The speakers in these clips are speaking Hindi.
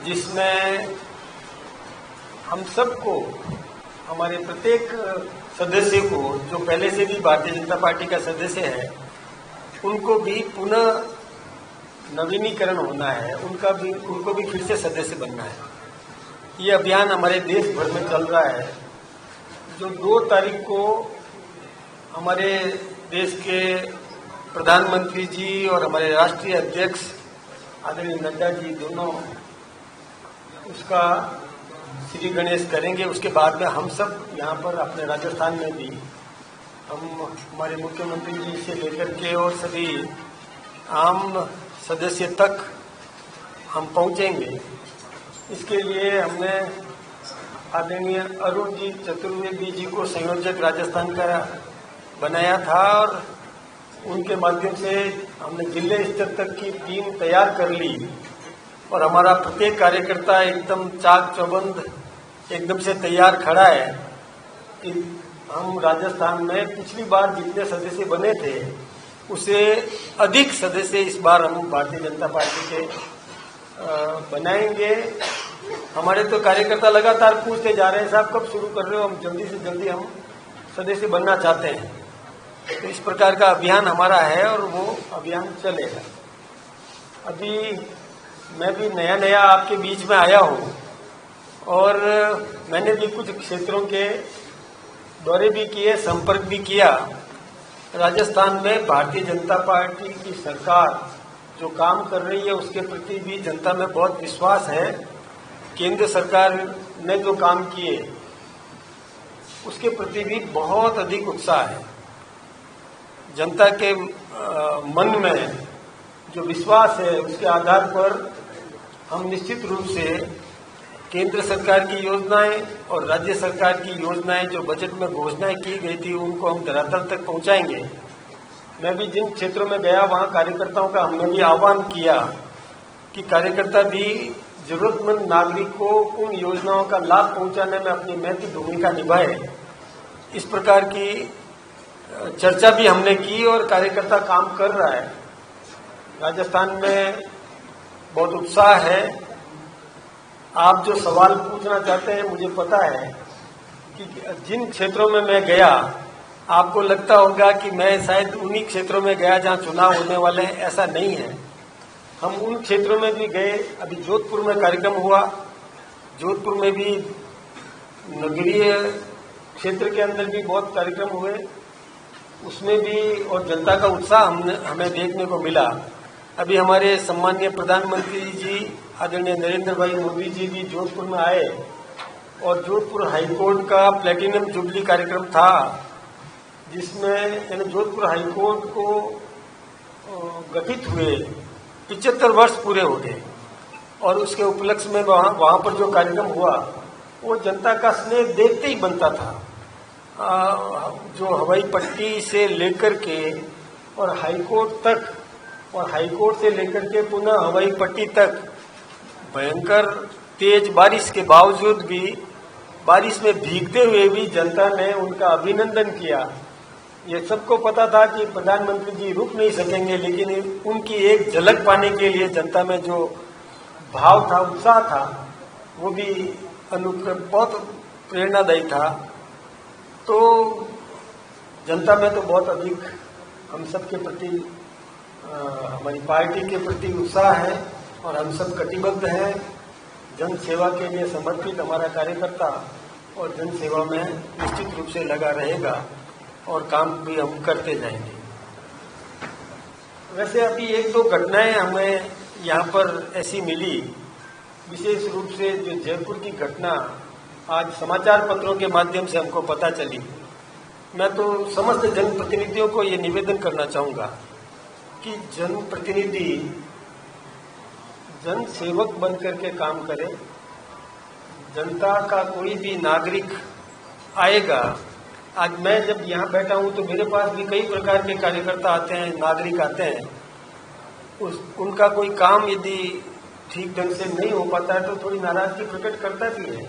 जिसमें हम सबको, हमारे प्रत्येक सदस्य को, जो पहले से भी भारतीय जनता पार्टी का सदस्य है, उनको भी पुनः नवीनीकरण होना है, उनको भी फिर से सदस्य बनना है। ये अभियान हमारे देश भर में चल रहा है। जो 2 तारीख को हमारे देश के प्रधानमंत्री जी और हमारे राष्ट्रीय अध्यक्ष आदरणीय नड्डा जी दोनों उसका श्री गणेश करेंगे, उसके बाद में हम सब यहाँ पर अपने राजस्थान में भी हमारे मुख्यमंत्री जी से लेकर के और सभी आम सदस्य तक हम पहुँचेंगे। इसके लिए हमने आदरणीय अरुण जी चतुर्वेदी जी को संयोजक राजस्थान का बनाया था और उनके माध्यम से हमने जिले स्तर तक की टीम तैयार कर ली और हमारा प्रत्येक कार्यकर्ता एकदम चाक चौबंद एकदम से तैयार खड़ा है कि हम राजस्थान में पिछली बार जितने सदस्य बने थे उससे अधिक सदस्य इस बार हम भारतीय जनता पार्टी के बनाएंगे। हमारे तो कार्यकर्ता लगातार पूछते जा रहे हैं, साहब कब शुरू कर रहे हो, हम जल्दी से जल्दी हम सदस्य बनना चाहते हैं। तो इस प्रकार का अभियान हमारा है और वो अभियान चलेगा। अभी मैं भी नया आपके बीच में आया हूँ और मैंने भी कुछ क्षेत्रों के दौरे भी किए, संपर्क भी किया। राजस्थान में भारतीय जनता पार्टी की सरकार जो काम कर रही है उसके प्रति भी जनता में बहुत विश्वास है। केंद्र सरकार ने जो काम किए उसके प्रति भी बहुत अधिक उत्साह है। जनता के मन में जो विश्वास है उसके आधार पर हम निश्चित रूप से केंद्र सरकार की योजनाएं और राज्य सरकार की योजनाएं जो बजट में घोषणाएं की गई थी उनको हम धरातल तक पहुंचाएंगे। मैं भी जिन क्षेत्रों में गया वहां कार्यकर्ताओं का हमने भी आह्वान किया कि कार्यकर्ता भी जरूरतमंद नागरिक को उन योजनाओं का लाभ पहुंचाने में अपनी महत्वपूर्ण भूमिका निभाए। इस प्रकार की चर्चा भी हमने की और कार्यकर्ता काम कर रहा है। राजस्थान में बहुत उत्साह है। आप जो सवाल पूछना चाहते हैं मुझे पता है कि जिन क्षेत्रों में मैं गया आपको लगता होगा कि मैं शायद उन्हीं क्षेत्रों में गया जहां चुनाव होने वाले हैं, ऐसा नहीं है। हम उन क्षेत्रों में भी गए। अभी जोधपुर में कार्यक्रम हुआ, जोधपुर में भी नगरीय क्षेत्र के अंदर भी बहुत कार्यक्रम हुए, उसमें भी और जनता का उत्साह हमें देखने को मिला। अभी हमारे सम्मानीय प्रधानमंत्री जी आदरणीय नरेंद्र भाई मोदी जी भी जोधपुर में आए और जोधपुर हाईकोर्ट का प्लेटिनम जुबली कार्यक्रम था जिसमें जोधपुर हाईकोर्ट को गठित हुए 75 वर्ष पूरे हो गए और उसके उपलक्ष्य में वहाँ पर जो कार्यक्रम हुआ वो जनता का स्नेह देखते ही बनता था। जो हवाई पट्टी से लेकर के और हाईकोर्ट तक और हाईकोर्ट से लेकर के पुनः हवाई पट्टी तक भयंकर तेज बारिश के बावजूद भी, बारिश में भीगते हुए भी जनता ने उनका अभिनंदन किया। ये सबको पता था कि प्रधानमंत्री जी रुक नहीं सकेंगे, लेकिन उनकी एक झलक पाने के लिए जनता में जो भाव था, उत्साह था, वो भी बहुत प्रेरणादायी था। तो जनता में तो बहुत अधिक हम सब के प्रति, हमारी पार्टी के प्रति उत्साह है और हम सब कटिबद्ध हैं। जन सेवा के लिए समर्पित हमारा कार्यकर्ता और जन सेवा में निश्चित रूप से लगा रहेगा और काम भी हम करते जाएंगे। वैसे अभी 1-2 घटनाएं हमें यहाँ पर ऐसी मिली, विशेष रूप से जो जयपुर की घटना आज समाचार पत्रों के माध्यम से हमको पता चली। मैं तो समस्त जनप्रतिनिधियों को ये निवेदन करना चाहूँगा कि जनप्रतिनिधि जन सेवक बन करके काम करे। जनता का कोई भी नागरिक आएगा, आज मैं जब यहाँ बैठा हूँ तो मेरे पास भी कई प्रकार के कार्यकर्ता आते हैं, नागरिक आते हैं। उनका कोई काम यदि ठीक ढंग से नहीं हो पाता है तो थोड़ी नाराजगी प्रकट करता भी है,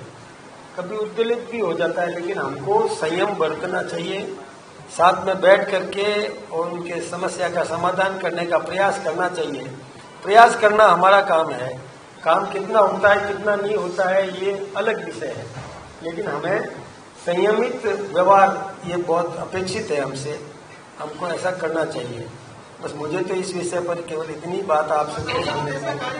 कभी उद्वेलित भी हो जाता है, लेकिन हमको संयम बरतना चाहिए। साथ में बैठ करके और उनके समस्या का समाधान करने का प्रयास करना चाहिए। प्रयास करना हमारा काम है। काम कितना होता है कितना नहीं होता है ये अलग विषय है, लेकिन हमें संयमित व्यवहार ये बहुत अपेक्षित है हमसे, हमको ऐसा करना चाहिए। बस मुझे तो इस विषय पर केवल इतनी बात आपसे